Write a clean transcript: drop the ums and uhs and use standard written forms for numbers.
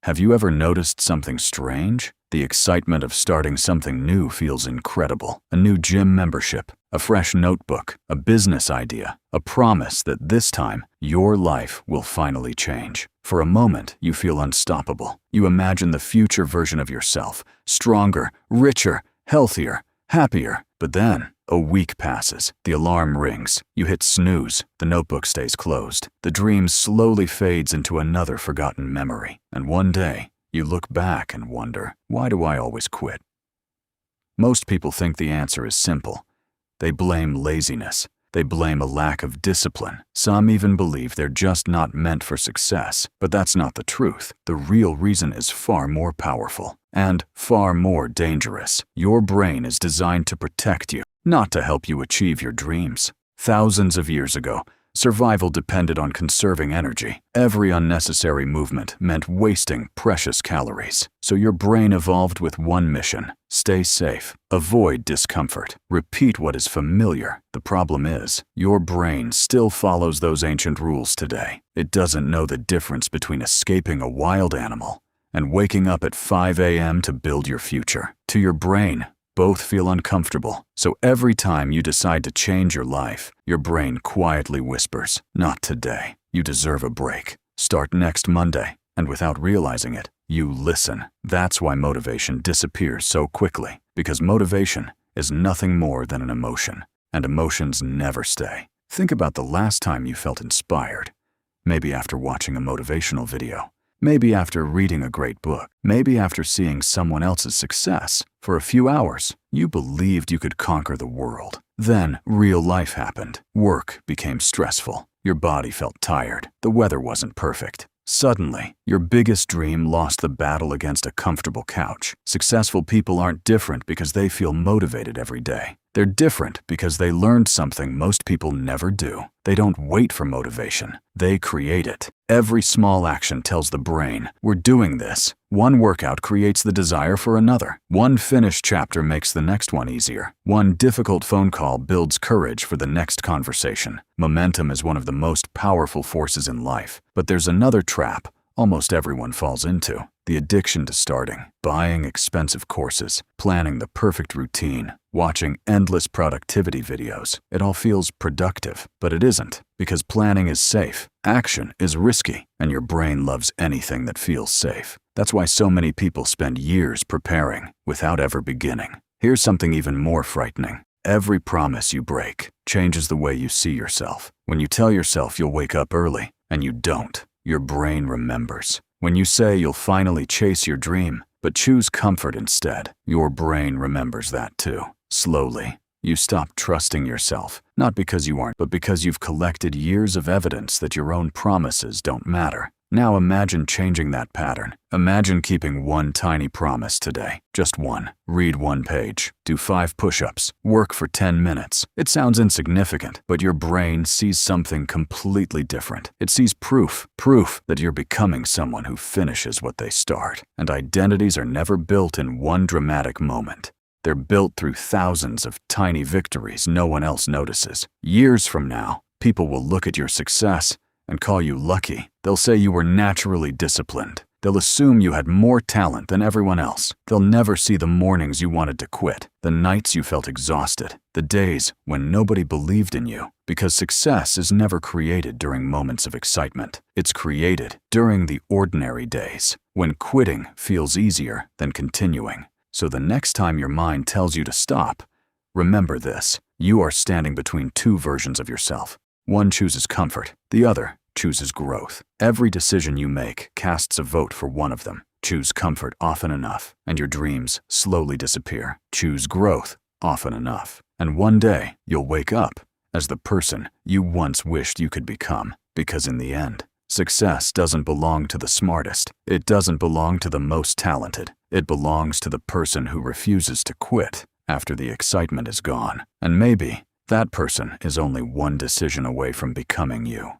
Have you ever noticed something strange? The excitement of starting something new feels incredible. A new gym membership, a fresh notebook, a business idea, a promise that this time your life will finally change. For a moment, you feel unstoppable. You imagine the future version of yourself, stronger, richer, healthier, happier. But then, a week passes, the alarm rings, you hit snooze, the notebook stays closed, the dream slowly fades into another forgotten memory, and one day, you look back and wonder, why do I always quit? Most people think the answer is simple. They blame laziness. They blame a lack of discipline. Some even believe they're just not meant for success. But that's not the truth. The real reason is far more powerful and far more dangerous. Your brain is designed to protect you, not to help you achieve your dreams. Thousands of years ago, survival depended on conserving energy. Every unnecessary movement meant wasting precious calories. So your brain evolved with one mission: stay safe, avoid discomfort, repeat what is familiar. The problem is, your brain still follows those ancient rules today. It doesn't know the difference between escaping a wild animal and waking up at 5 a.m. to build your future. To your brain, both feel uncomfortable. So every time you decide to change your life, your brain quietly whispers, "Not today. You deserve a break. Start next Monday." And without realizing it, you listen. That's why motivation disappears so quickly, because motivation is nothing more than an emotion, and emotions never stay. Think about the last time you felt inspired. Maybe after watching a motivational video. Maybe after reading a great book. Maybe after seeing someone else's success. For a few hours, you believed you could conquer the world. Then, real life happened. Work became stressful. Your body felt tired. The weather wasn't perfect. Suddenly, your biggest dream lost the battle against a comfortable couch. Successful people aren't different because they feel motivated every day. They're different because they learned something most people never do. They don't wait for motivation. They create it. Every small action tells the brain, "We're doing this." One workout creates the desire for another. One finished chapter makes the next one easier. One difficult phone call builds courage for the next conversation. Momentum is one of the most powerful forces in life. But there's another trap almost everyone falls into: the addiction to starting. Buying expensive courses, planning the perfect routine, watching endless productivity videos. It all feels productive, but it isn't, because planning is safe, action is risky, and your brain loves anything that feels safe. That's why so many people spend years preparing without ever beginning. Here's something even more frightening. Every promise you break changes the way you see yourself. When you tell yourself you'll wake up early, and you don't, your brain remembers. When you say you'll finally chase your dream, but choose comfort instead, your brain remembers that too. Slowly, you stop trusting yourself, not because you aren't, but because you've collected years of evidence that your own promises don't matter. Now imagine changing that pattern. Imagine keeping one tiny promise today. Just one. Read one page. Do 5 push-ups. Work for 10 minutes. It sounds insignificant, but your brain sees something completely different. It sees proof that you're becoming someone who finishes what they start. And identities are never built in one dramatic moment. They're built through thousands of tiny victories no one else notices. Years from now, people will look at your success and call you lucky. They'll say you were naturally disciplined. They'll assume you had more talent than everyone else. They'll never see the mornings you wanted to quit, the nights you felt exhausted, the days when nobody believed in you. Because success is never created during moments of excitement. It's created during the ordinary days, when quitting feels easier than continuing. So the next time your mind tells you to stop, remember this: you are standing between two versions of yourself. One chooses comfort, the other chooses growth. Every decision you make casts a vote for one of them. Choose comfort often enough, and your dreams slowly disappear. Choose growth often enough, and one day you'll wake up as the person you once wished you could become. Because in the end, success doesn't belong to the smartest. It doesn't belong to the most talented. It belongs to the person who refuses to quit after the excitement is gone. And maybe that person is only one decision away from becoming you.